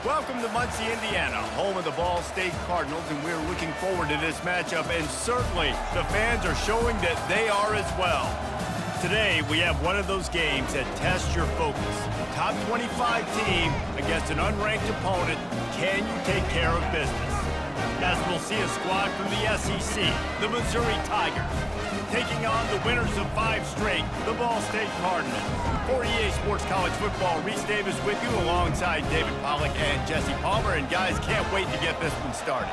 Welcome to Muncie, Indiana, home of the Ball State Cardinals, and we're looking forward to this matchup, and certainly the fans are showing that they are as well. Today, we have one of those games that tests your focus. Top 25 team against an unranked opponent. Can you take care of business? As we'll see a squad from the SEC, the Missouri Tigers, taking on the winners of 5 straight, the Ball State Cardinals. For EA Sports College Football, Reese Davis with you alongside David Pollack and Jesse Palmer. And guys, can't wait to get this one started.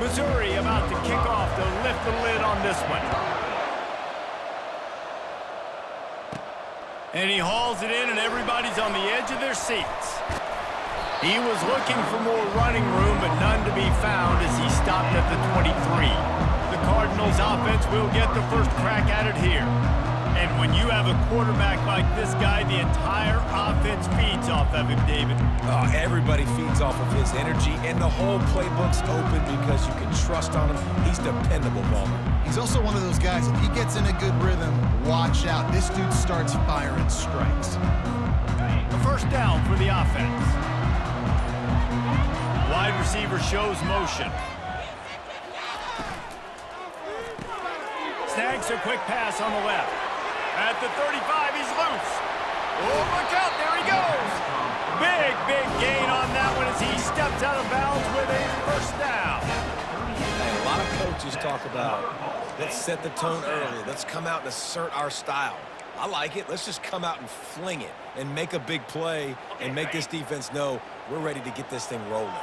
Missouri about to kick off to lift the lid on this one. And he hauls it in, and everybody's on the edge of their seats. He was looking for more running room, but none to be found as he stopped at the 23. The Cardinals offense will get the first crack at it here. And when you have a quarterback like this guy, the entire offense feeds off of him, David. Everybody feeds off of his energy, and the whole playbook's open because you can trust on him. He's dependable, Palmer. He's also one of those guys, if he gets in a good rhythm, watch out. This dude starts firing strikes. The first down for the offense. Wide receiver shows motion. Snags a quick pass on the left. At the 35, he's loose. Oh, look out, there he goes. Big gain on that one as he steps out of bounds with a first down. Hey, a lot of coaches talk about, let's set the tone early. Let's come out and assert our style. I like it. Let's just come out and fling it and make a big play and make this defense know we're ready to get this thing rolling.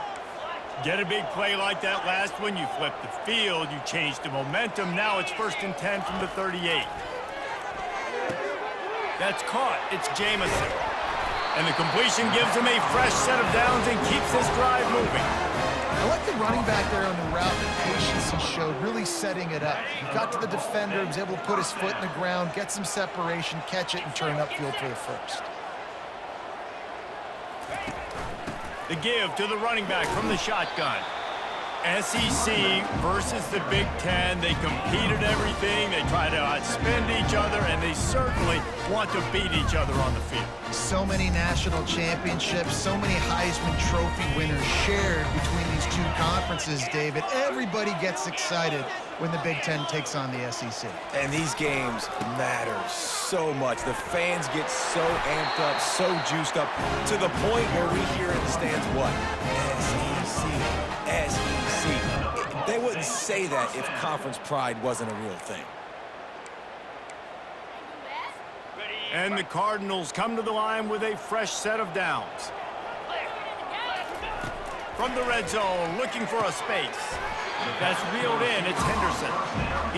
Get a big play like that last one, you flip the field, you change the momentum. Now it's 1st and 10 from the 38. That's caught. It's Jamison. And the completion gives him a fresh set of downs and keeps this drive moving. I like the running back there on the route, the patience he showed, really setting it up. He got to the defender, he was able to put his foot in the ground, get some separation, catch it, and turn upfield for the first. The give to the running back from the shotgun. SEC versus the Big Ten. They compete at everything. They try to outspend each other, and they certainly want to beat each other on the field. So many national championships, so many Heisman Trophy winners shared between these two conferences, David. Everybody gets excited when the Big Ten takes on the SEC. And these games matter so much. The fans get so amped up, so juiced up, to the point where we hear in the stands, what? SEC, SEC. They wouldn't say that if conference pride wasn't a real thing. And the Cardinals come to the line with a fresh set of downs. From the red zone, looking for a space. That's reeled in. It's Henderson.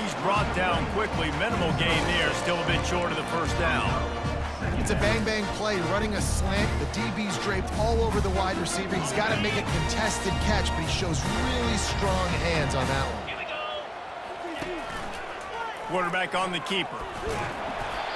He's brought down quickly. Minimal gain there. Still a bit short of the first down. It's a bang-bang play, running a slant. The DB's draped all over the wide receiver. He's got to make a contested catch, but he shows really strong hands on that one. Quarterback on the keeper.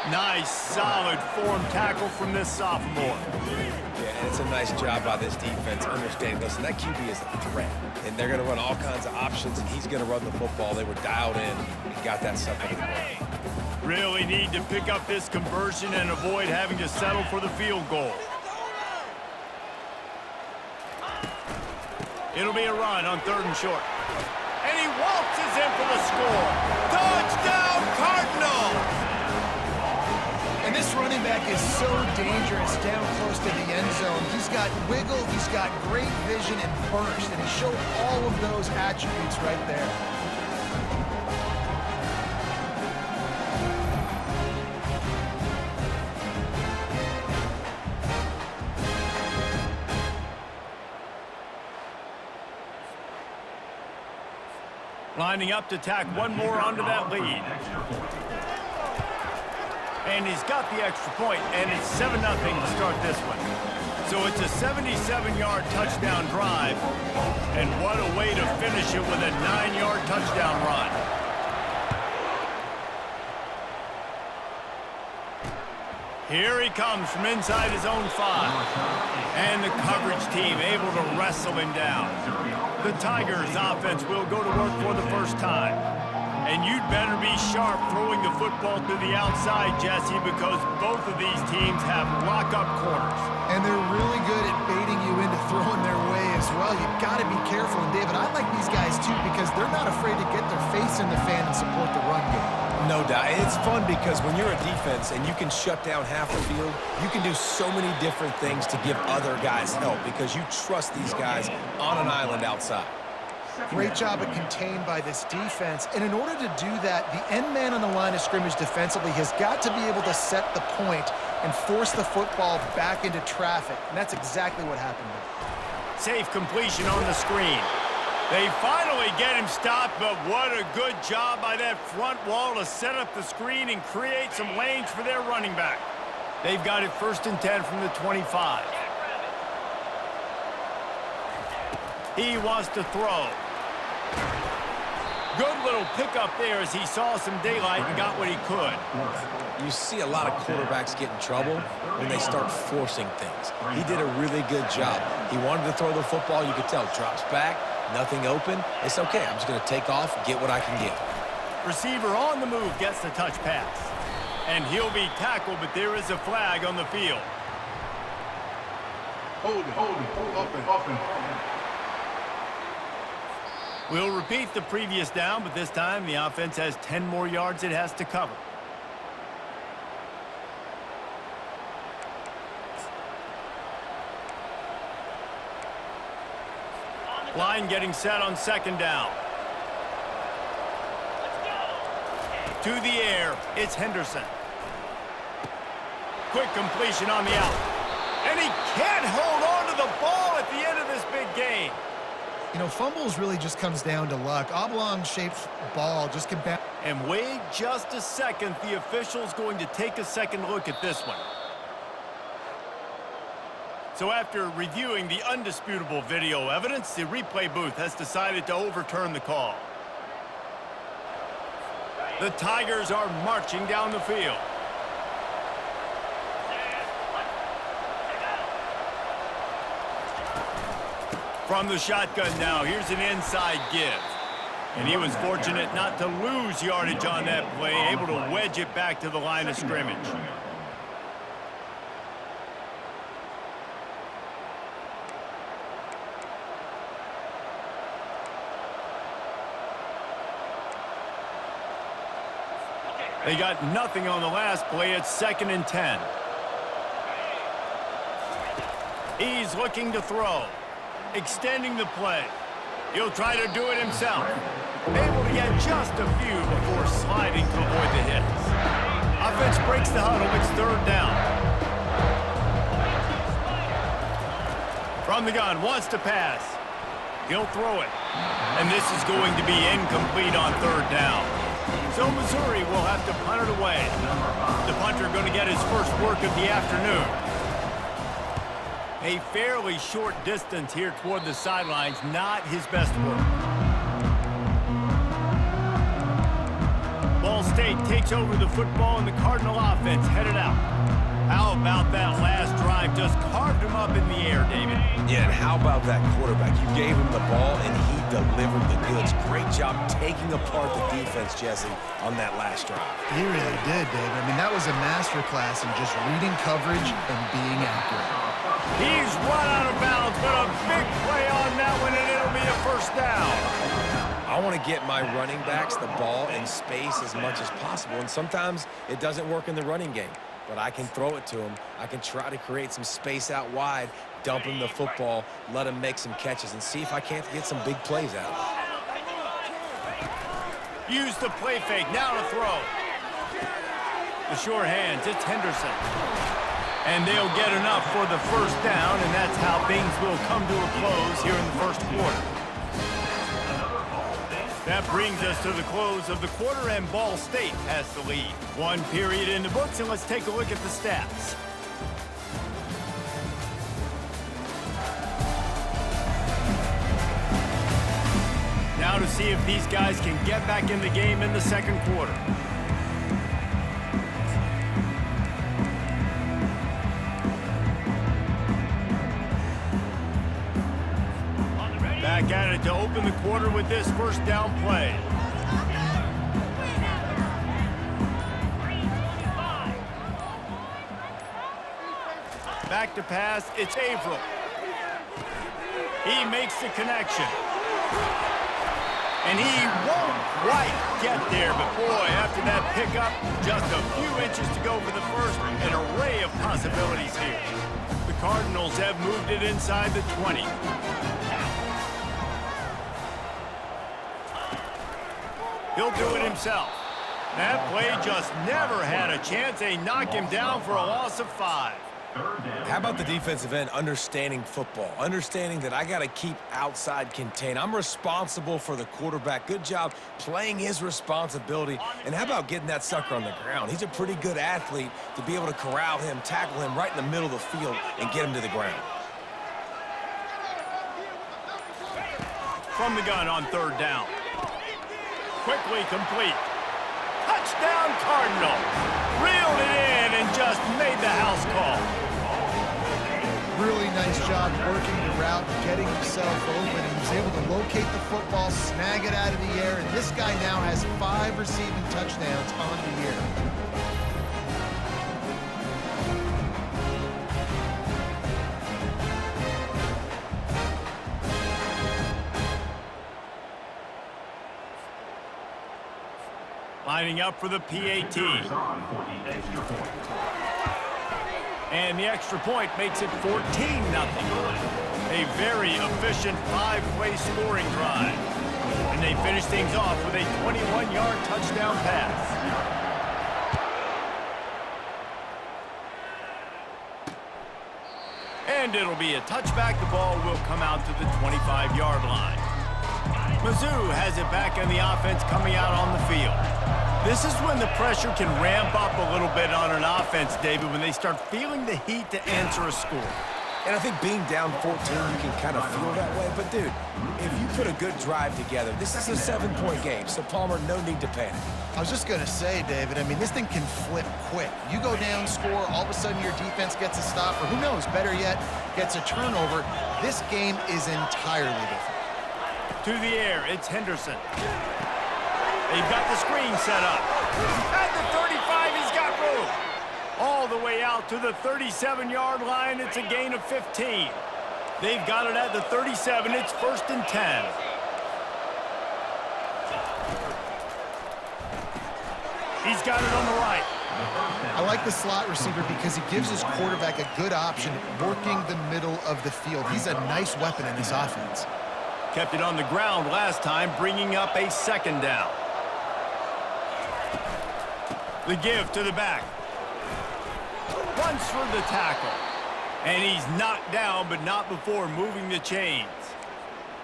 Nice, solid form tackle from this sophomore. Yeah, and it's a nice job by this defense understanding, listen, that QB is a threat, and they're going to run all kinds of options, and he's going to run the football. They were dialed in and got that stuff in the ground. Really need to pick up this conversion and avoid having to settle for the field goal. It'll be a run on 3rd and short. And he waltzes in for the score. Touchdown, Cardinals! And this running back is so dangerous down close to the end zone. He's got wiggle, he's got great vision and burst, and he showed all of those attributes right there. Lining up to tack one more onto that lead. And he's got the extra point, and it's 7-0 to start this one. So it's a 77-yard touchdown drive, and what a way to finish it with a 9-yard touchdown run. Here he comes from inside his own 5. And the coverage team able to wrestle him down. The Tigers offense will go to work for the first time. And you'd better be sharp throwing the football to the outside, Jesse, because both of these teams have lock-up corners. And they're really good at baiting you into throwing their way as well. You've got to be careful. And, David, I like these guys, too, because they're not afraid to get their face in the fan and support the run game. No doubt. It's fun because when you're a defense and you can shut down half the field, you can do so many different things to give other guys help because you trust these guys on an island outside. Great job at contained by this defense. And in order to do that, the end man on the line of scrimmage defensively has got to be able to set the point and force the football back into traffic. And that's exactly what happened there. Safe completion on the screen. They finally get him stopped, but what a good job by that front wall to set up the screen and create some lanes for their running back. They've got it 1st and 10 from the 25. He wants to throw. Good little pickup there as he saw some daylight and got what he could. You see a lot of quarterbacks get in trouble when they start forcing things. He did a really good job. He wanted to throw the football. You could tell. Drops back, nothing open. It's okay. I'm just going to take off, get what I can get. Receiver on the move gets the touch pass. And he'll be tackled, but there is a flag on the field. Hold it. We'll repeat the previous down, but this time the offense has 10 more yards it has to cover. Line getting set on 2nd down. To the air, it's Henderson. Quick completion on the out. And he can't hold on to the ball at the end of this big game. You know, fumbles really just comes down to luck. Oblong-shaped ball just can bounce. And wait just a second. The official's going to take a second look at this one. So after reviewing the undisputable video evidence, the replay booth has decided to overturn the call. The Tigers are marching down the field. From the shotgun now, here's an inside give. And he was fortunate not to lose yardage on that play, able to wedge it back to the line of scrimmage. They got nothing on the last play. It's 2nd and 10. He's looking to throw. Extending the play. He'll try to do it himself. Able to get just a few before sliding to avoid the hits. Offense breaks the huddle. It's 3rd down. From the gun, wants to pass. He'll throw it. And this is going to be incomplete on 3rd down. So Missouri will have to punt it away. The punter going to get his first work of the afternoon. A fairly short distance here toward the sidelines, not his best work. Ball State takes over the football and the Cardinal offense headed out. How about that last drive? Just carved him up in the air, David. Yeah, and how about that quarterback? You gave him the ball, and he delivered the goods. Great job taking apart the defense, Jesse, on that last drive. He really did, David. I mean, that was a masterclass in just reading coverage and being accurate. He's run out of bounds, but a big play on that one, and it'll be a 1st down. I want to get my running backs the ball in space as much as possible, and sometimes it doesn't work in the running game. But I can throw it to him. I can try to create some space out wide, dump him the football, let him make some catches, and see if I can't get some big plays out of it. Use the play fake, now to throw. The sure hands, it's Henderson. And they'll get enough for the 1st down, and that's how things will come to a close here in the 1st quarter. That brings us to the close of the quarter, and Ball State has the lead. 1 period in the books, and let's take a look at the stats. Now to see if these guys can get back in the game in the 2nd quarter. Back at it to open the quarter with this 1st down play. Back to pass, it's Averill. He makes the connection. And he won't quite get there, but boy, after that pickup, just a few inches to go for the first. An array of possibilities here. The Cardinals have moved it inside the 20. He'll do it himself. That play just never had a chance. They knock him down for a loss of 5. How about the defensive end understanding football, understanding that I got to keep outside contain. I'm responsible for the quarterback. Good job playing his responsibility. And how about getting that sucker on the ground? He's a pretty good athlete to be able to corral him, tackle him right in the middle of the field, and get him to the ground. From the gun on 3rd down. Quickly complete. Touchdown Cardinals. Reeled it in and just made the house call. Really nice job working the route, getting himself open. He was able to locate the football, snag it out of the air, and this guy now has 5 receiving touchdowns on the year. Lining up for the PAT. And the extra point makes it 14-0. A very efficient 5-play scoring drive. And they finish things off with a 21-yard touchdown pass. And it'll be a touchback. The ball will come out to the 25-yard line. Mizzou has it back in the offense coming out on the field. This is when the pressure can ramp up a little bit on an offense, David, when they start feeling the heat to answer a score. And I think being down 14, you can kind of feel that way. But, dude, if you put a good drive together, this is a 7-point game. So, Palmer, no need to panic. I was just going to say, David, I mean, this thing can flip quick. You go down, score, all of a sudden your defense gets a stop, or who knows, better yet, gets a turnover. This game is entirely different. To the air, it's Henderson. They've got the screen set up. At the 35, he's got room. All the way out to the 37-yard line, it's a gain of 15. They've got it at the 37, it's 1st and 10. He's got it on the right. I like the slot receiver because he gives his quarterback a good option working the middle of the field. He's a nice weapon in this offense. Kept it on the ground last time, bringing up a 2nd down. The give to the back. Runs for the tackle. And he's knocked down, but not before moving the chains.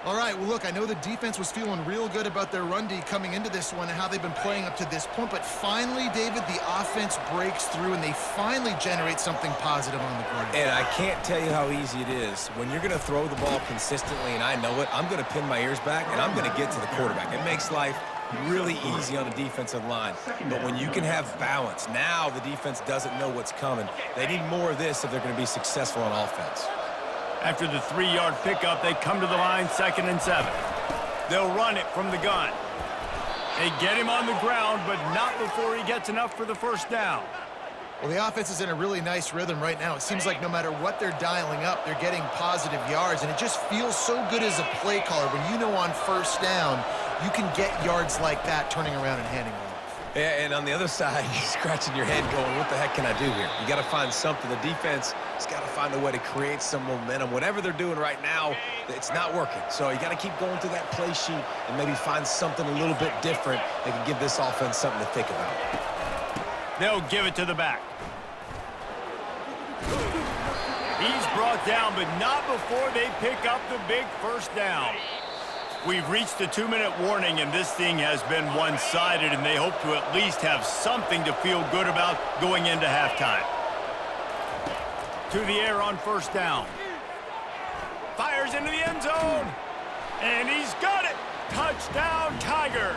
All right, well, look, I know the defense was feeling real good about their run D coming into this one and how they've been playing up to this point, but finally, David, the offense breaks through and they finally generate something positive on the ground. And I can't tell you how easy it is. When you're going to throw the ball consistently, and I know it, I'm going to pin my ears back, and I'm going to get to the quarterback. It makes life really easy on the defensive line. But when you can have balance, now the defense doesn't know what's coming. They need more of this if they're going to be successful on offense. After the 3-yard pickup, they come to the line 2nd and 7. They'll run it from the gun. They get him on the ground, but not before he gets enough for the 1st down. Well, the offense is in a really nice rhythm right now. It seems like no matter what they're dialing up, they're getting positive yards, and it just feels so good as a play caller when you know on 1st down you can get yards like that turning around and handing it off. Yeah, and on the other side, you're scratching your head going, what the heck can I do here? You got to find something. The defense has got to find a way to create some momentum. Whatever they're doing right now, it's not working. So you got to keep going through that play sheet and maybe find something a little bit different that can give this offense something to think about. They'll give it to the back. He's brought down, but not before they pick up the big 1st down. We've reached the 2-minute warning, and this thing has been one-sided, and they hope to at least have something to feel good about going into halftime. To the air on 1st down. Fires into the end zone, and he's got it. Touchdown, Tigers.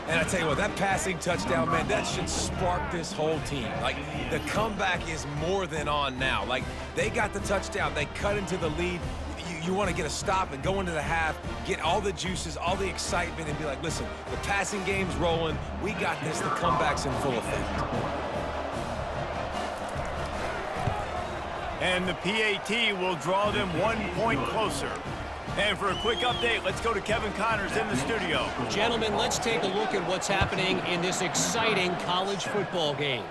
And I tell you what, that passing touchdown, man, that should spark this whole team. Like, the comeback is more than on now. Like, they got the touchdown. They cut into the lead. You want to get a stop and go into the half, get all the juices, all the excitement, and be like, listen, the passing game's rolling. We got this. The comeback's in full effect. And the PAT will draw them 1 point closer. And for a quick update, let's go to Kevin Connors in the studio. Gentlemen, let's take a look at what's happening in this exciting college football game.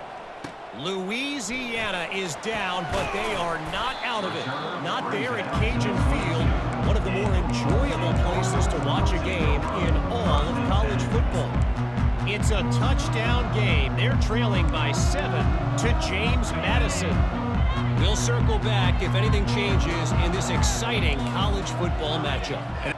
Louisiana is down, but they are not out of it. Not there at Cajun Field, one of the more enjoyable places to watch a game in all of college football. It's a touchdown game. They're trailing by 7 to James Madison. We'll circle back if anything changes in this exciting college football matchup.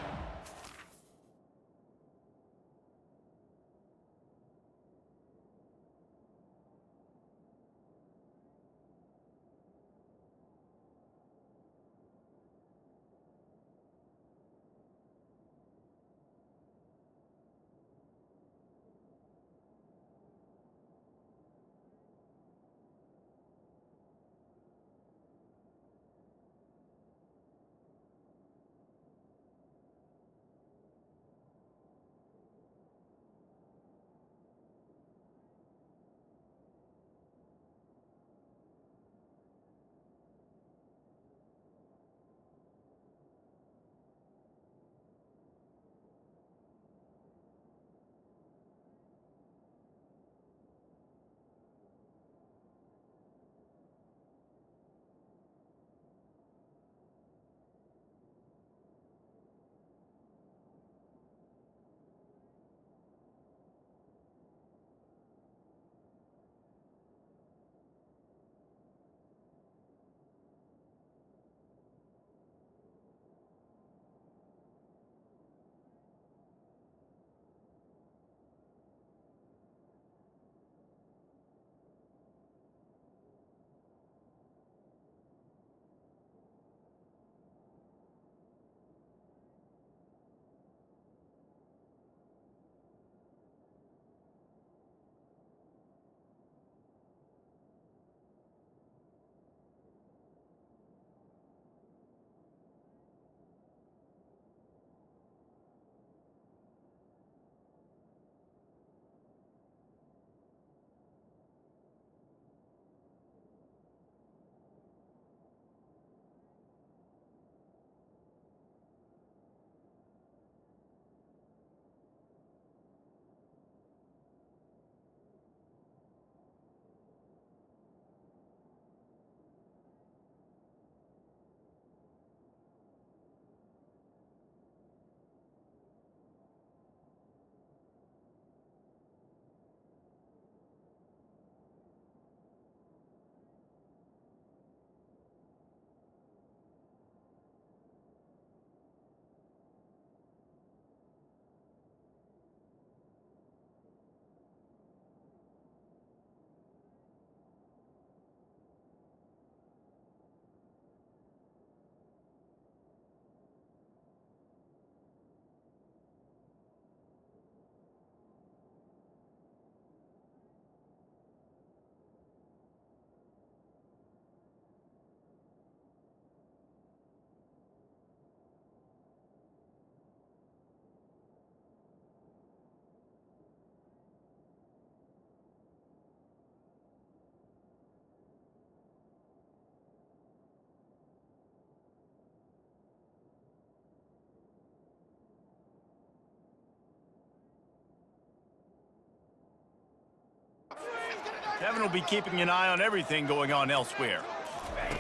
Kevin will be keeping an eye on everything going on elsewhere.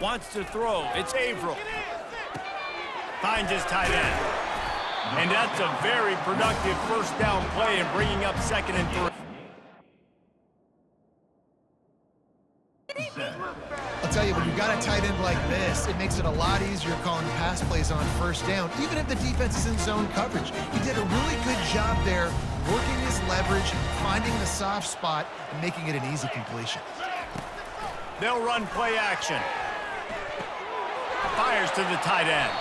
Wants to throw. It's Averill. Finds his tight end. And that's a very productive first down play and bringing up 2nd and 3. I'll tell you, when you've got a tight end like this, it makes it a lot easier calling pass plays on first down, even if the defense is in zone coverage. He did a really good job there, working his leverage, finding the soft spot, and making it an easy completion. They'll run play action. Fires to the tight end.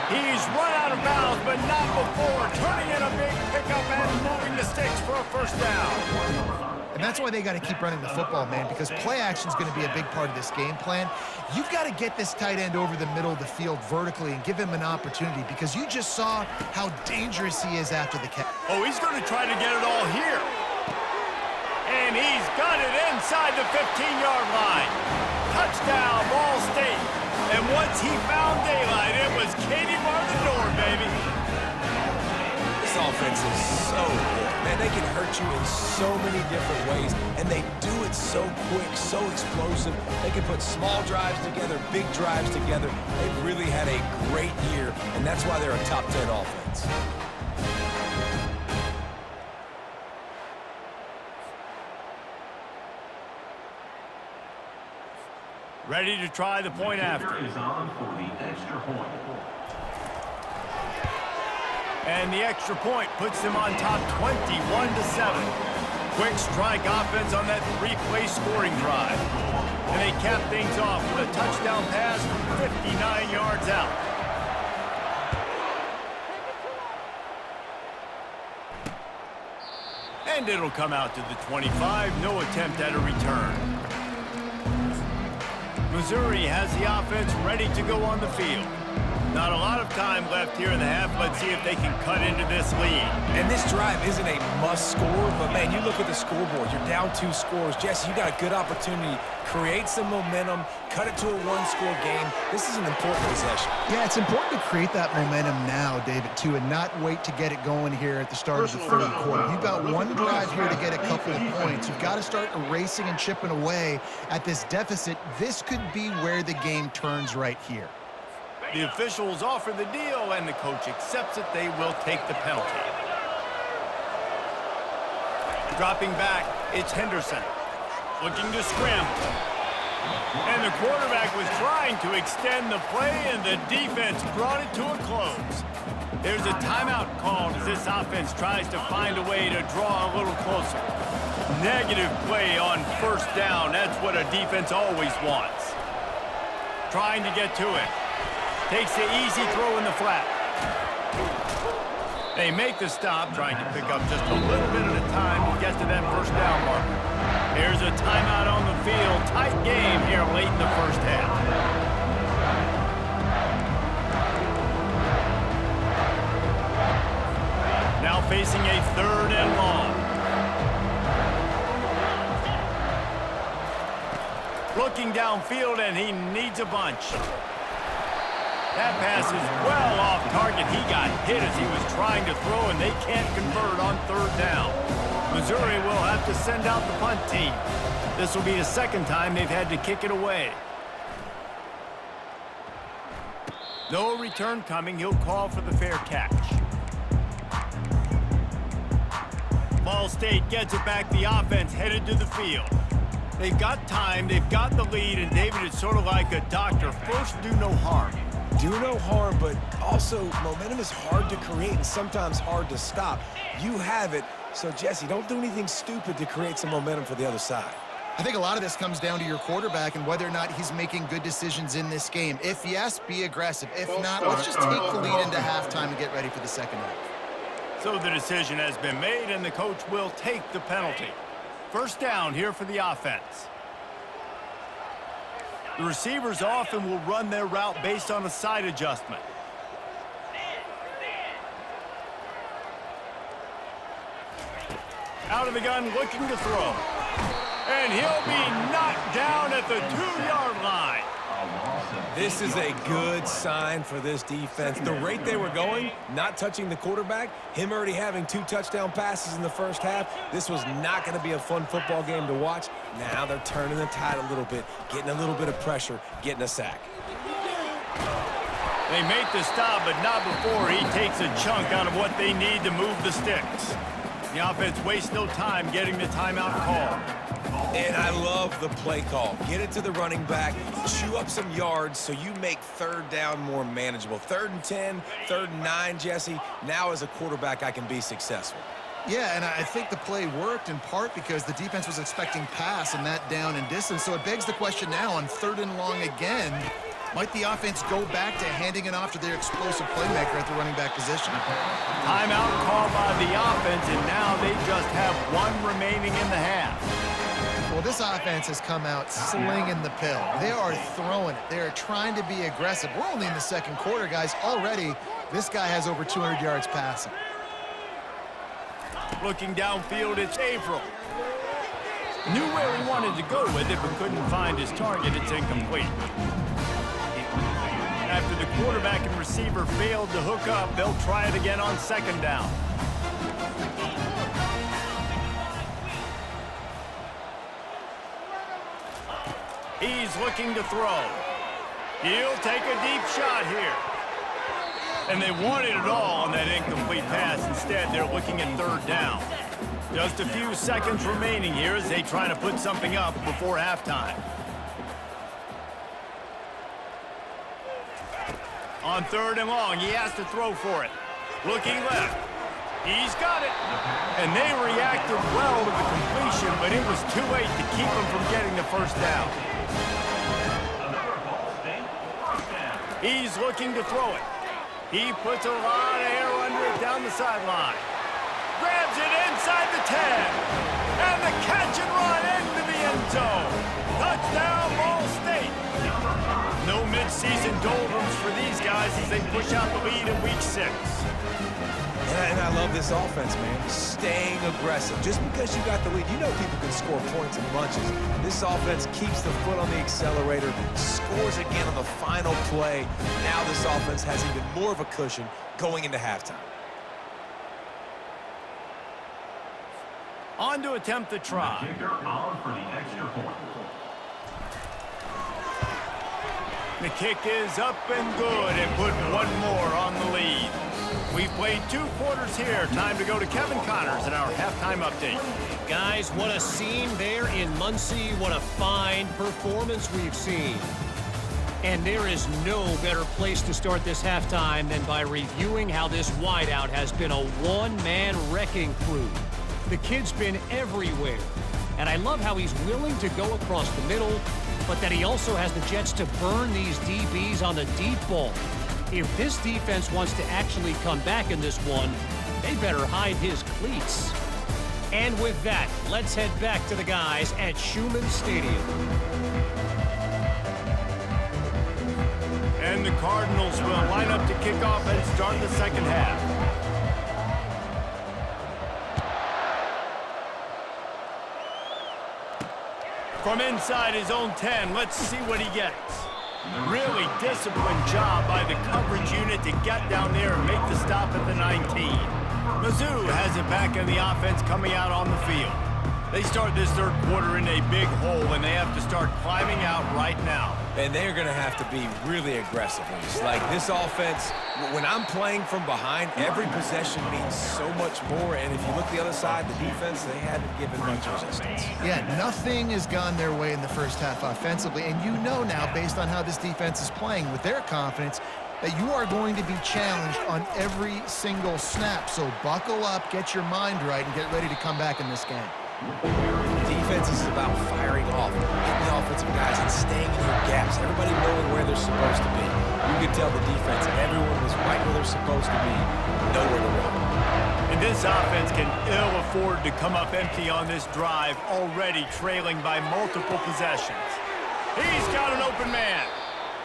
He's run out of bounds, but not before turning in a big pickup and moving the sticks for a first down. And that's why they got to keep running the football, man, because play action is going to be a big part of this game plan. You've got to get this tight end over the middle of the field vertically and give him an opportunity, because you just saw how dangerous he is after the catch. Oh, he's going to try to get it all here. And he's got it inside the 15-yard line. Touchdown, Ball State. once he found daylight, it was Katie bar the door, baby. This offense is so good. Man, they can hurt you in so many different ways, and they do it so quick, so explosive. They can put small drives together, big drives together. They've really had a great year, and that's why they're a top 10 offense. Ready to try the point after. Is on for the extra point. And the extra point puts them on top 21-7. Quick strike offense on that three-play scoring drive. And they cap things off with a touchdown pass from 59 yards out. And it'll come out to the 25. No attempt at a return. Missouri has the offense ready to go on the field. Not a lot of time left here in the half. Let's see if they can cut into this lead. And this drive isn't a must score, but man, you look at the scoreboard. You're down 2 scores. Jesse, you got a good opportunity. Create some momentum. Cut it to a 1-score game. This is an important possession. Yeah, it's important to create that momentum now, David, too, and not wait to get it going here at the start of the third quarter. You've got one drive here to get a couple of points. You've got to start erasing and chipping away at this deficit. This could be where the game turns right here. The officials offer the deal, and the coach accepts it. They will take the penalty. Dropping back, it's Henderson. Looking to scramble. And the quarterback was trying to extend the play, and the defense brought it to a close. There's a timeout called as this offense tries to find a way to draw a little closer. Negative play on first down. That's what a defense always wants. Trying to get to it. Takes the easy throw in the flat. They make the stop, trying to pick up just a little bit at a time to get to that first down marker. Here's a timeout on the field. Tight game here late in the first half. Now facing a 3rd and long. Looking downfield, and he needs a bunch. That pass is well off target. He got hit as he was trying to throw, and they can't convert on 3rd down. Missouri will have to send out the punt team. This will be the 2nd time they've had to kick it away. No return coming. He'll call for the fair catch. Ball State gets it back. The offense headed to the field. They've got time. They've got the lead, and David, it's sort of like a doctor. First, do no harm. Do no harm, but also momentum is hard to create and sometimes hard to stop. You have it, so Jesse, don't do anything stupid to create some momentum for the other side. I think a lot of this comes down to your quarterback and whether or not he's making good decisions in this game. If yes, be aggressive. If not, let's just take the lead into halftime and get ready for the second half. So the decision has been made, and the coach will take the penalty. First down here for the offense. The receivers often will run their route based on a side adjustment. Out of the gun, looking to throw. And he'll be knocked down at the 2-yard line. This is a good sign for this defense. The rate they were going, not touching the quarterback, him already having 2 touchdown passes in the first half, this was not going to be a fun football game to watch. Now they're turning the tide a little bit, getting a little bit of pressure, getting a sack. They make the stop, but not before he takes a chunk out of what they need to move the sticks. The offense wastes no time getting the timeout call. And I love the play call. Get it to the running back, chew up some yards so you make 3rd down more manageable. 3rd and 10, 3rd and 9, Jesse. Now as a quarterback, I can be successful. Yeah, and I think the play worked in part because the defense was expecting pass and that down and distance. So it begs the question now on 3rd and long again, might the offense go back to handing it off to their explosive playmaker at the running back position? Timeout called by the offense, and now they just have 1 remaining in the half. Well, this offense has come out slinging the pill. They are throwing it. They are trying to be aggressive. We're only in the 2nd quarter, guys. Already, this guy has over 200 yards passing. Looking downfield, it's Averill. Knew where he wanted to go with it, but couldn't find his target. It's incomplete. After the quarterback and receiver failed to hook up, they'll try it again on second down. He's looking to throw. He'll take a deep shot here. And they wanted it all on that incomplete pass. Instead, they're looking at third down. Just a few seconds remaining here as they try to put something up before halftime. On third and long, he has to throw for it. Looking left. He's got it. And they reacted well to the completion, but it was too late to keep him from getting the first down. He's looking to throw it. He puts a lot of air under it down the sideline. Grabs it inside the 10. And the catch and run into the end zone. Touchdown, Ball State. No midseason doldrums for these guys as they push out the lead in Week 6. And I love this offense, man. Staying aggressive. Just because you got the lead, you know people can score points in bunches. This offense keeps the foot on the accelerator, scores again on the final play. Now this offense has even more of a cushion going into halftime. On to attempt the try. Kicker on for the extra point. The kick is up and good and put one more on the lead. We've played 2 quarters here. Time to go to Kevin Connors in our halftime update. Guys, what a scene there in Muncie. What a fine performance we've seen. And there is no better place to start this halftime than by reviewing how this wideout has been a one-man wrecking crew. The kid's been everywhere. And I love how he's willing to go across the middle, but that he also has the jets to burn these DBs on the deep ball. If this defense wants to actually come back in this one, they better hide his cleats. And with that, let's head back to the guys at Schumann Stadium. And the Cardinals will line up to kick off and start the second half. From inside his own 10, let's see what he gets. Really disciplined job by the coverage unit to get down there and make the stop at the 19. Mizzou has it back in the offense coming out on the field. They start this third quarter in a big hole, and they have to start climbing out right now. And they're going to have to be really aggressive. Like this offense, when I'm playing from behind, every possession means so much more. And if you look the other side, the defense, they haven't given much resistance. Yeah, nothing has gone their way in the first half offensively. And you know now, based on how this defense is playing with their confidence, that you are going to be challenged on every single snap. So buckle up, get your mind right, and get ready to come back in this game. Defense is about firing off, hitting the offensive guys and staying in your gaps. Everybody knowing where they're supposed to be. You could tell the defense, everyone was right where they're supposed to be, nowhere to run. And this offense can ill afford to come up empty on this drive, already trailing by multiple possessions. He's got an open man.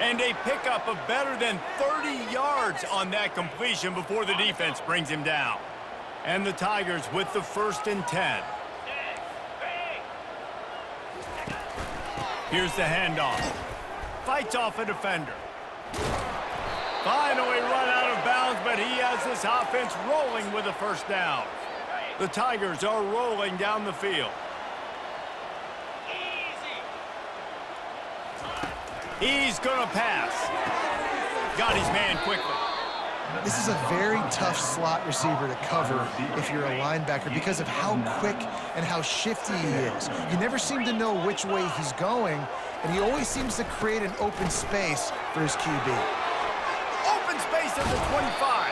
And a pickup of better than 30 yards on that completion before the defense brings him down. And the Tigers with the 1st and 10. Here's the handoff. Fights off a defender. Finally run out of bounds, but he has this offense rolling with a first down. The Tigers are rolling down the field. He's gonna pass. Got his man quickly. This is a very tough slot receiver to cover if you're a linebacker because of how quick and how shifty he is. You never seem to know which way he's going, and he always seems to create an open space for his QB. Open space at the 25.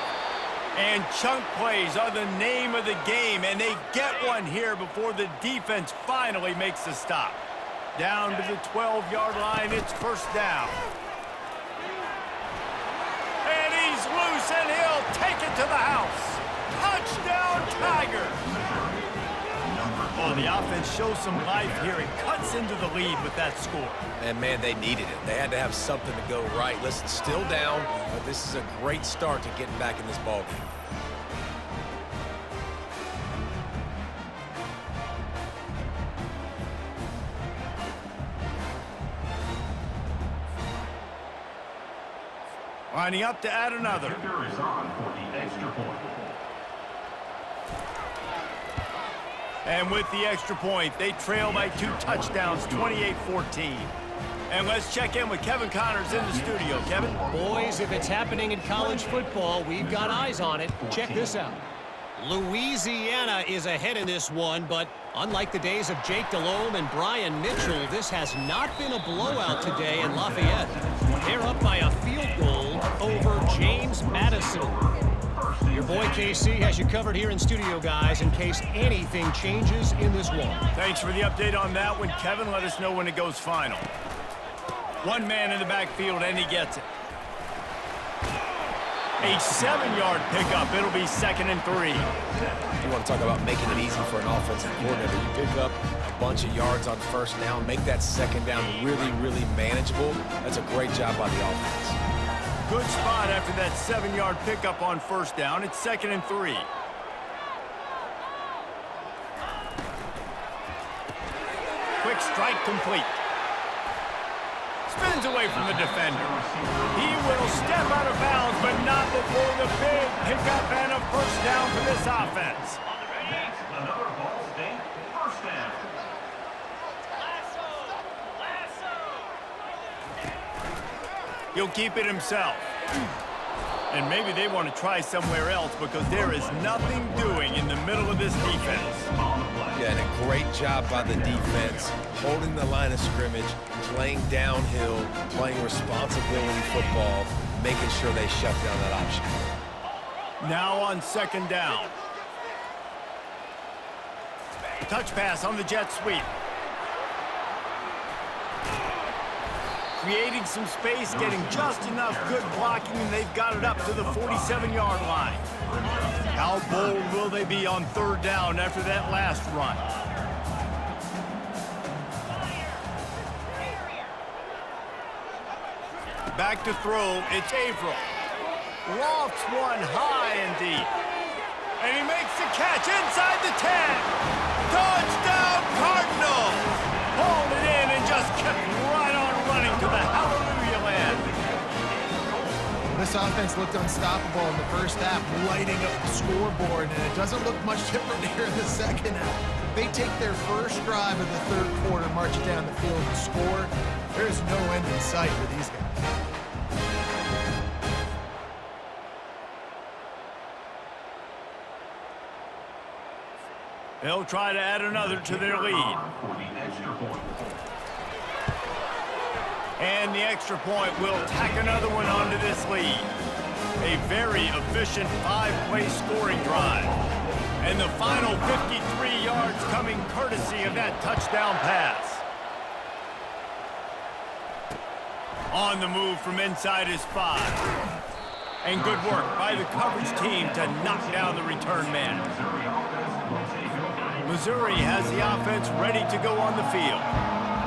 And chunk plays are the name of the game, and they get one here before the defense finally makes the stop. Down to the 12-yard line, it's first down. And he's loose, and he'll take it to the house. Touchdown, Tigers! Oh, the offense shows some life here and cuts into the lead with that score. And, man, they needed it. They had to have something to go right. Listen, still down, but this is a great start to getting back in this ballgame. Lining up to add another. Kicker is on for the extra point. And with the extra point, they trail by 2 touchdowns, 28-14. And let's check in with Kevin Connors in the studio. Kevin? Boys, if it's happening in college football, we've got eyes on it. Check this out. Louisiana is ahead in this one, but unlike the days of Jake Delhomme and Brian Mitchell, this has not been a blowout today in Lafayette. They're up by a field goal over James Madison. Your boy KC has you covered here in studio, guys, in case anything changes in this one. Thanks for the update on that one, Kevin. Let us know when it goes final. One man in the backfield, and he gets it. A 7-yard pickup. It'll be 2nd and 3. You want to talk about making it easy for an offensive coordinator. You pick up a bunch of yards on first down, make that second down really, really manageable. That's a great job by the offense. Good spot after that 7-yard pickup on first down. It's 2nd and 3. Quick strike complete. Spins away from the defender. He will step out of bounds, but not before the big pickup and a first down for this offense. That's another Ball State first down. He'll keep it himself. And maybe they want to try somewhere else because there is nothing doing in the middle of this defense. Yeah, and a great job by the defense, holding the line of scrimmage, playing downhill, playing responsibility football, making sure they shut down that option. Now on 2nd down. Touch pass on the jet sweep. Creating some space, getting just enough good blocking, and they've got it up to the 47-yard line. How bold will they be on 3rd down after that last run? Back to throw, it's Averill. Lofts one high and deep. And he makes the catch inside the 10. Touchdown Cardinals! Hauled it in and just kept right on running to the hallelujah land. This offense looked unstoppable in the first half, lighting up the scoreboard, and it doesn't look much different here in the second half. They take their first drive of the 3rd quarter, march it down the field and score. There's no end in sight for these guys. They'll try to add another to their lead. For the extra point. And the extra point will tack another one onto this lead. A very efficient 5-play scoring drive. And the final 53 yards coming courtesy of that touchdown pass. On the move from inside his 5. And good work by the coverage team to knock down the return man. Missouri has the offense ready to go on the field.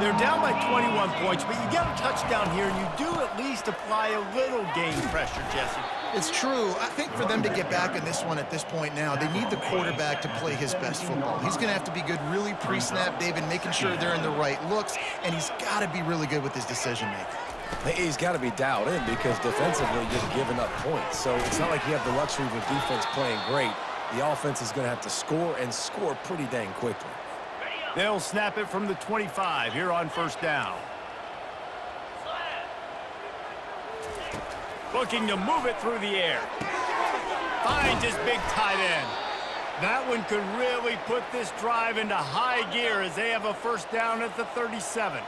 They're down by 21 points, but you get a touchdown here, and you do at least apply a little game pressure, Jesse. It's true. I think for them to get back in this one at this point now, they need the quarterback to play his best football. He's going to have to be good really pre-snap, David, making sure they're in the right looks, and he's got to be really good with his decision-making. He's got to be dialed in because defensively you're giving up points. So it's not like you have the luxury of a defense playing great. The offense is going to have to score and score pretty dang quickly. They'll snap it from the 25 here on 1st down. Looking to move it through the air. Finds his big tight end. That one could really put this drive into high gear as they have a 1st down at the 37.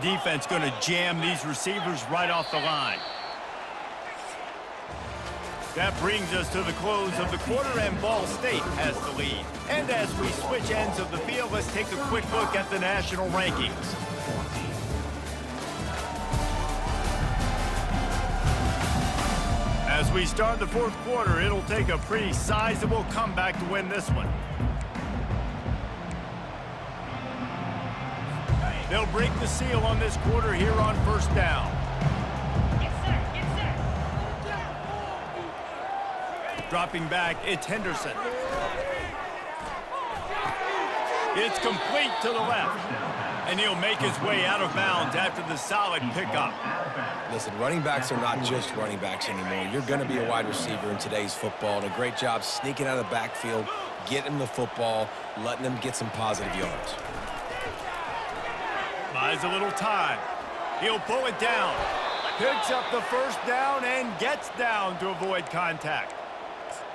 Defense going to jam these receivers right off the line. That brings us to the close of the quarter, and Ball State has the lead. And as we switch ends of the field, let's take a quick look at the national rankings. As we start the 4th quarter, it'll take a pretty sizable comeback to win this one. They'll break the seal on this quarter here on 1st down. Dropping back, it's Henderson. It's complete to the left. And he'll make his way out of bounds after the solid pickup. Listen, running backs are not just running backs anymore. You're going to be a wide receiver in today's football, and a great job sneaking out of the backfield, getting them the football, letting them get some positive yards. Buys a little time. He'll pull it down. Picks up the first down and gets down to avoid contact.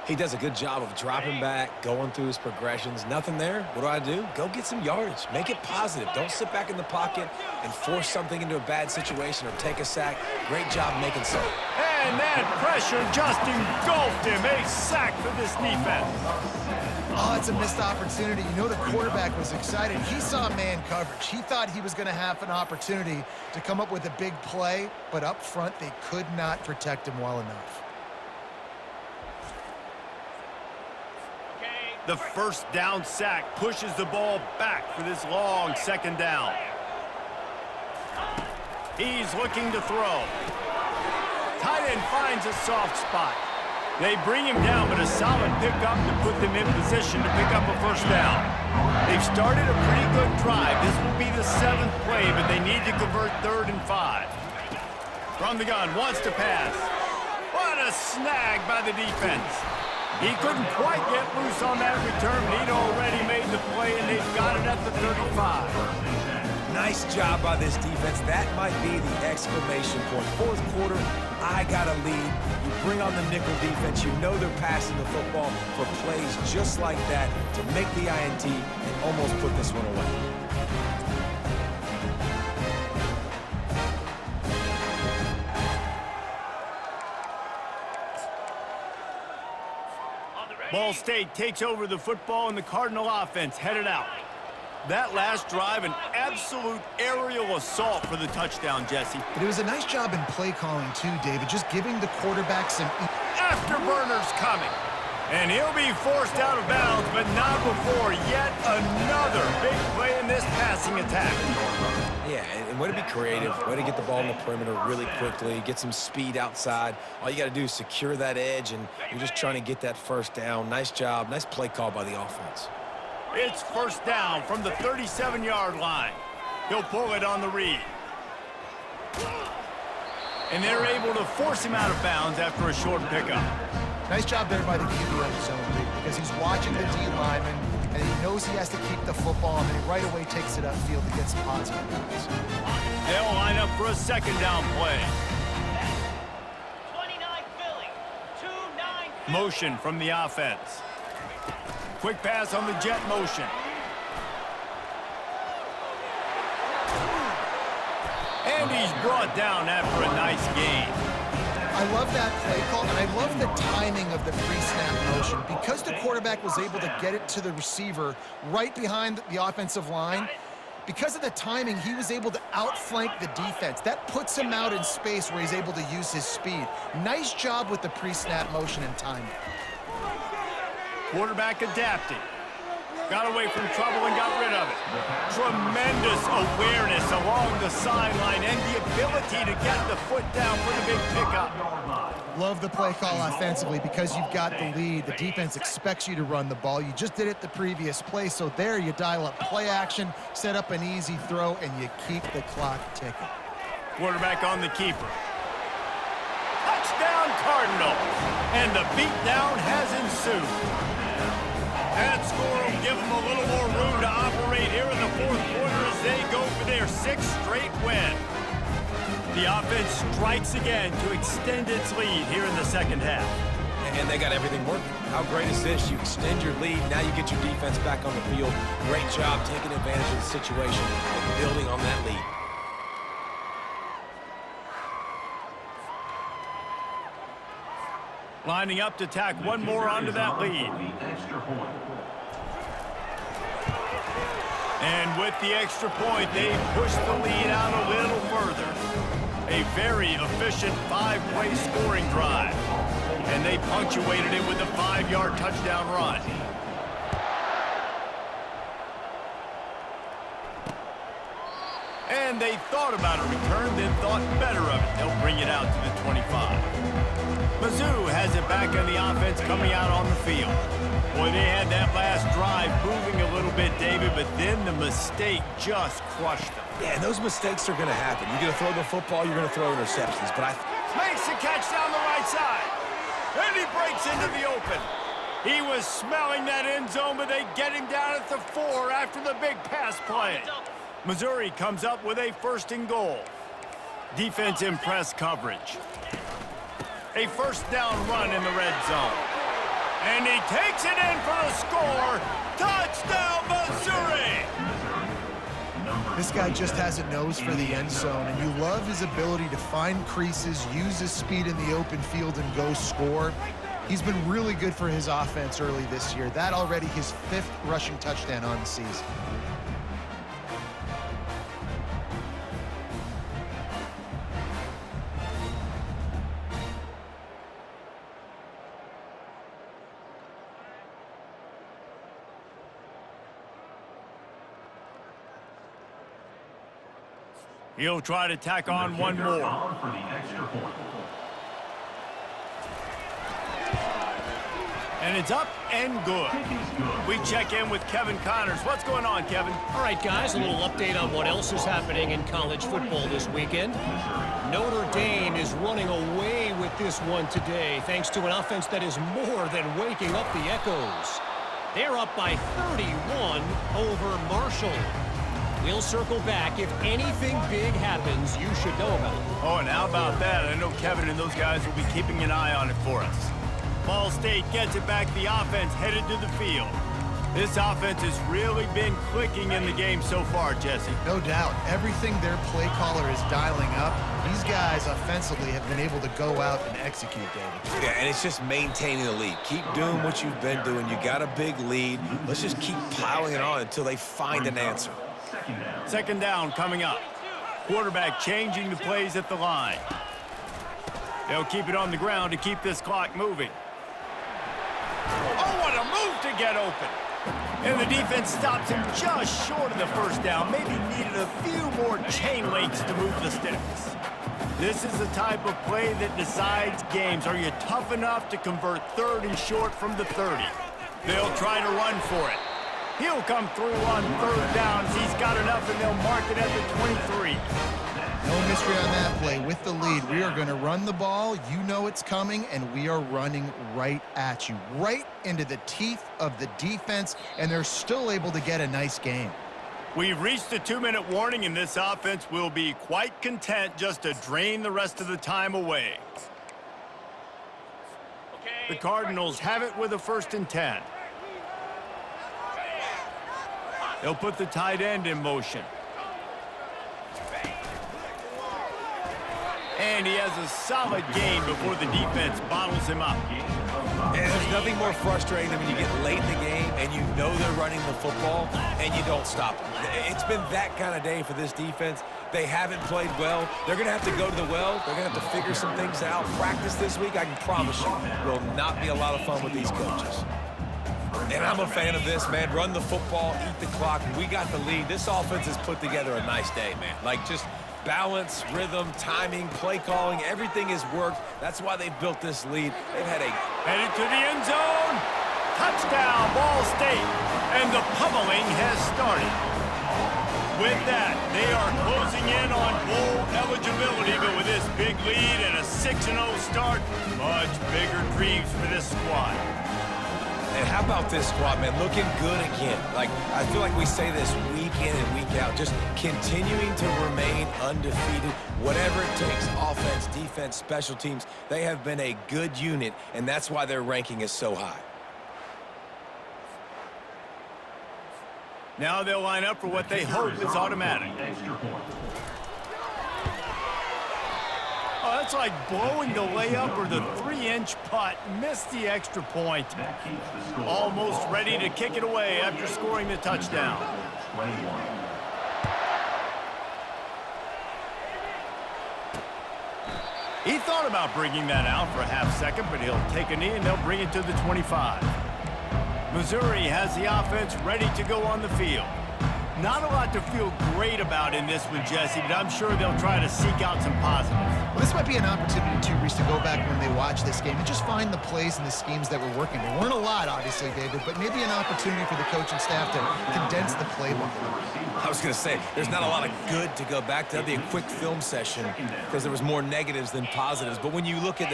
He does a good job of dropping back, going through his progressions. Nothing there. What do? Go get some yardage. Make it positive. Don't sit back in the pocket and force something into a bad situation or take a sack. Great job making something. And that pressure just engulfed him. A sack for this defense. Oh, it's a missed opportunity. You know the quarterback was excited. He saw man coverage. He thought he was going to have an opportunity to come up with a big play, but up front they could not protect him well enough. The first down sack pushes the ball back for this long second down. He's looking to throw. Tight end finds a soft spot. They bring him down, but a solid pickup to put them in position to pick up a first down. They've started a pretty good drive. This will be the 7th play, but they need to convert 3rd and 5. From the gun, wants to pass. What a snag by the defense. He couldn't quite get loose on that return, but he'd already made the play, and they've got it at the 35. Nice job by this defense. That might be the exclamation point. 4th quarter, I got a lead. You bring on the nickel defense. You know they're passing the football for plays just like that to make the INT and almost put this one away. Ball State takes over the football, and the Cardinal offense headed out. That last drive, an absolute aerial assault for the touchdown, Jesse. But it was a nice job in play calling too, David, just giving the quarterback some... Afterburners coming. And he'll be forced out of bounds, but not before yet another big play in this passing attack. Yeah, and way to be creative, way to get the ball in the perimeter really quickly, get some speed outside. All you got to do is secure that edge, and you're just trying to get that first down. Nice job, nice play call by the offense. It's first down from the 37-yard line. He'll pull it on the read. And they're able to force him out of bounds after a short pickup. Nice job there by the QB on the zone read, because he's watching the D lineman, and he knows he has to keep the football, and then he right away takes it upfield to get some positive yards. They'll line up for a second down play. 29 Philly, 2-9. Motion from the offense. Quick pass on the jet motion. And he's brought down after a nice gain. I love that play call, and I love the timing of the pre-snap motion. Because the quarterback was able to get it to the receiver right behind the offensive line, because of the timing, he was able to outflank the defense. That puts him out in space where he's able to use his speed. Nice job with the pre-snap motion and timing. Quarterback adapting. Got away from trouble and got rid of it. Tremendous awareness along the sideline and the ability to get the foot down for the big pickup. Love the play call offensively because you've got the lead. The defense expects you to run the ball. You just did it the previous play, so there you dial up play action, set up an easy throw, and you keep the clock ticking. Quarterback on the keeper. Touchdown Cardinals! And the beatdown has ensued. That score will give them a little more room to operate here in the 4th quarter as they go for their 6th straight win. The offense strikes again to extend its lead here in the second half. And they got everything working. How great is this? You extend your lead, now you get your defense back on the field. Great job taking advantage of the situation and building on that lead. Lining up to tack one more onto that lead. And with the extra point, they push the lead out a little further. A very efficient 5-play scoring drive. And they punctuated it with a 5-yard touchdown run. And they thought about a return, then thought better of it. They'll bring it out to the 25. Mizzou has it back on the offense coming out on the field. Boy, they had that last last drive moving a little bit, David, but then the mistake just crushed them. Yeah, and those mistakes are going to happen. You're going to throw the football, you're going to throw interceptions. But Makes the catch down the right side. And he breaks into the open. He was smelling that end zone, but they get him down at the 4 after the big pass play. Missouri comes up with a 1st and goal. Defense in press coverage. A 1st down run in the red zone. And he takes it in for the score. Touchdown, Missouri! This guy just has a nose for the end zone, and you love his ability to find creases, use his speed in the open field, and go score. He's been really good for his offense early this year. That already his 5th rushing touchdown on the season. He'll try to tack on one more. For the extra point. And it's up and good. We check in with Kevin Connors. What's going on, Kevin? All right, guys, a little update on what else is happening in college football this weekend. Notre Dame is running away with this one today, thanks to an offense that is more than waking up the echoes. They're up by 31 over Marshall. We'll circle back. If anything big happens, you should know about it. Oh, and how about that? I know Kevin and those guys will be keeping an eye on it for us. Ball State gets it back. The offense headed to the field. This offense has really been clicking in the game so far, Jesse. No doubt. Everything their play caller is dialing up, these guys offensively have been able to go out and execute, David. yeah, and it's just maintaining the lead. Keep doing what you've been doing. You got a big lead. Let's just keep piling it on until they find an answer. 2nd down coming up. Quarterback changing the plays at the line. They'll keep it on the ground to keep this clock moving. Oh, what a move to get open. And the defense stops him just short of the 1st down. Maybe needed a few more chain links to move the sticks. This is the type of play that decides games. Are you tough enough to convert 3rd and short from the 30? They'll try to run for it. He'll come through on 3rd downs. He's got enough, and they'll mark it at the 23. No mystery on that play. With the lead, we are going to run the ball. You know it's coming, and we are running right at you, right into the teeth of the defense, and they're still able to get a nice game. We've reached a 2-minute warning, and this offense will be quite content just to drain the rest of the time away. The Cardinals have it with a 1st and 10. They'll put the tight end in motion. And he has a solid gain before the defense bottles him up. And there's nothing more frustrating than when you get late in the game and you know they're running the football and you don't stop them. It's been that kind of day for this defense. They haven't played well. They're going to have to go to the well. They're going to have to figure some things out. Practice this week, I can promise you, will not be a lot of fun with these coaches. And I'm a fan of this, man. Run the football, eat the clock. We got the lead. This offense has put together a nice day, man. Like, just balance, rhythm, timing, play calling, everything has worked. That's why they've built this lead. They've had a... Headed to the end zone. Touchdown, Ball State. And the pummeling has started. With that, they are closing in on bowl eligibility, but with this big lead and a 6-0 start, much bigger dreams for this squad. And how about this squad, man? Looking good again. Like, I feel like we say this week in and week out, just continuing to remain undefeated, whatever it takes, offense, defense, special teams. They have been a good unit, and that's why their ranking is so high. Now they'll line up for what they hope is automatic. Oh, that's like blowing the layup or the 3-inch putt. Missed the extra point. Almost ready to kick it away after scoring the touchdown. He thought about bringing that out for a half second, but he'll take a knee and they'll bring it to the 25. Missouri has the offense ready to go on the field. Not a lot to feel great about in this one, Jesse, but I'm sure they'll try to seek out some positives. Well, this might be an opportunity, too, Reese, to go back when they watch this game and just find the plays and the schemes that were working. There weren't a lot, obviously, David, but maybe an opportunity for the coaching staff to condense the playbook. I was going to say, there's not a lot of good to go back to. That'd be a quick film session because there was more negatives than positives. But when you look at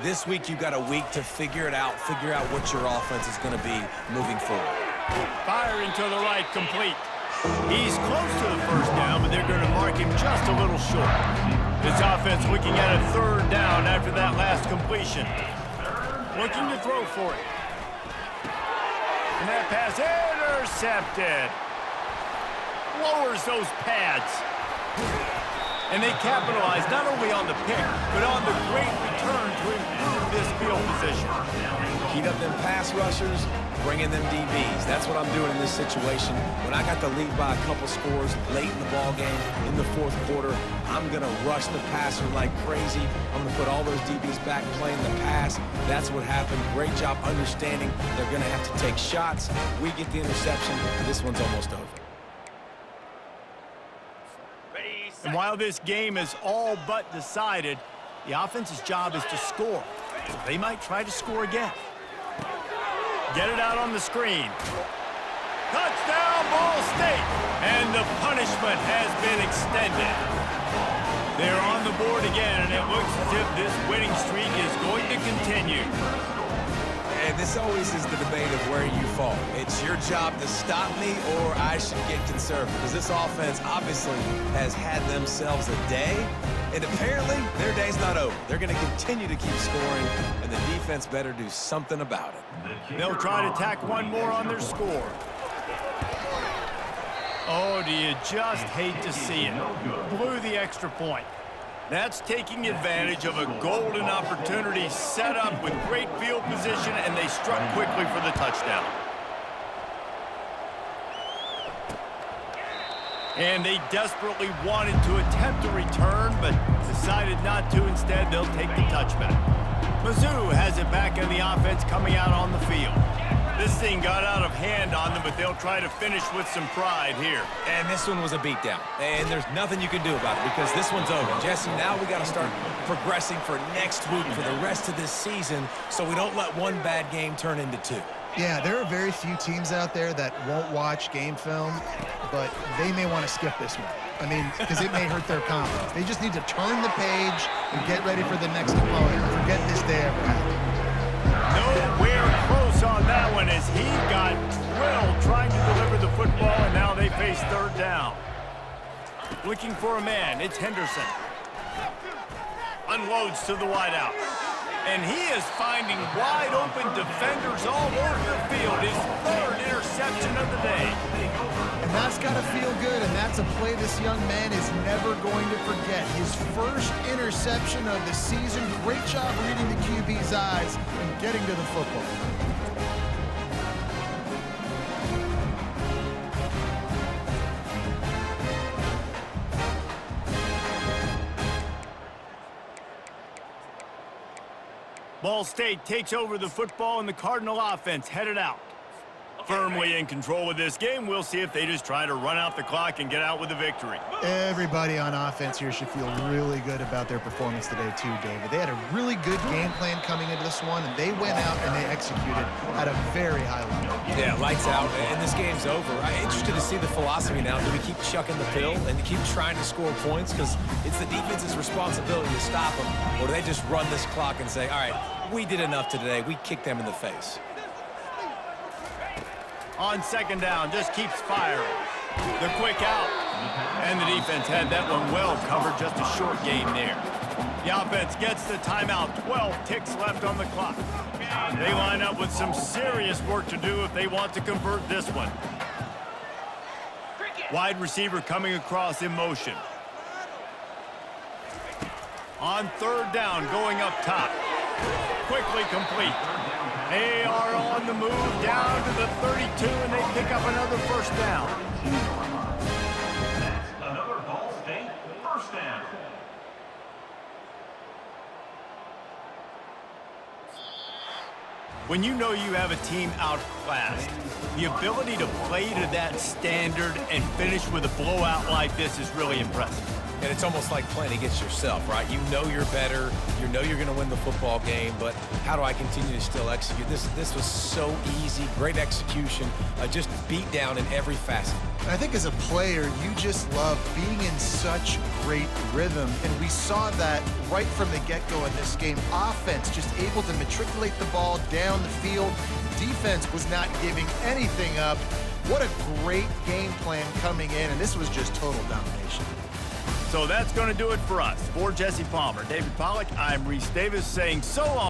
this week you got a week to figure it out, figure out what your offense is going to be moving forward. Firing to the right, complete. He's close to the first down, but they're going to mark him just a little short. This offense looking at a third down after that last completion. Looking to throw for it. And that pass intercepted. Lowers those pads. And they capitalize not only on the pick, but on the great return to improve this field position. Heat up them pass rushers, bring in them DBs. That's what I'm doing in this situation. When I got the lead by a couple scores late in the ball game, in the fourth quarter, I'm going to rush the passer like crazy. I'm going to put all those DBs back playing the pass. That's what happened. Great job understanding they're going to have to take shots. We get the interception. This one's almost over. And while this game is all but decided, the offense's job is to score. So they might try to score again. Get it out on the screen. Touchdown, Ball State! And the punishment has been extended. They're on the board again, and it looks as if this winning streak is going to continue. And this always is the debate of where you fall. It's your job to stop me, or I should get conservative. Because this offense obviously has had themselves a day, and apparently their day's not over. They're going to continue to keep scoring, and the defense better do something about it. They'll try to tack one more on their score. Oh, do you just hate to see it? Blew the extra point. That's taking advantage of a golden opportunity set up with great field position, and they struck quickly for the touchdown. And they desperately wanted to attempt a return, but decided not to. Instead, they'll take the touchback. Mizzou has it back in the offense coming out on the field. This thing got out of hand on them, but they'll try to finish with some pride here. And this one was a beatdown. And there's nothing you can do about it because this one's over. Jesse, now we got to start progressing for next week for the rest of this season so we don't let one bad game turn into two. Yeah, there are very few teams out there that won't watch game film, but they may want to skip this one. I mean, because it may hurt their confidence. They just need to turn the page and get ready for the next opponent. Forget this day ever happened. Nowhere close on that one as he got drilled trying to deliver the football, and now they face third down. Looking for a man, it's Henderson. Unloads to the wideout. And he is finding wide open defenders all over the field. His third interception of the day. And that's got to feel good, and that's a play this young man is never going to forget. His first interception of the season. Great job reading the QB's eyes and getting to the football. Ball State takes over the football, and the Cardinal offense headed out. Firmly in control of this game. We'll see if they just try to run out the clock and get out with a victory. Everybody on offense here should feel really good about their performance today too, David. They had a really good game plan coming into this one, and they went out and they executed at a very high level. Yeah, lights out, and this game's over. I'm interested to see the philosophy now. Do we keep chucking the pill and keep trying to score points because it's the defense's responsibility to stop them, or do they just run this clock and say, all right, we did enough today, we kicked them in the face? On second down, just keeps firing. The quick out. And the defense had that one well covered, just a short game there. The offense gets the timeout, 12 ticks left on the clock. They line up with some serious work to do if they want to convert this one. Wide receiver coming across in motion. On third down, going up top. Quickly complete. They are on the move down to the 32, and they pick up another first down. That's another Ball State first down. When you know you have a team outclassed, the ability to play to that standard and finish with a blowout like this is really impressive. And it's almost like playing against yourself, right? You know you're better. You know you're going to win the football game, but how do I continue to still execute? This was so easy, great execution, just beat down in every facet. And I think as a player, you just love being in such great rhythm, and we saw that right from the get-go in this game. Offense just able to matriculate the ball down the field. Defense was not giving anything up. What a great game plan coming in, and this was just total domination. So that's going to do it for us. For Jesse Palmer, David Pollack, I'm Reese Davis saying so long.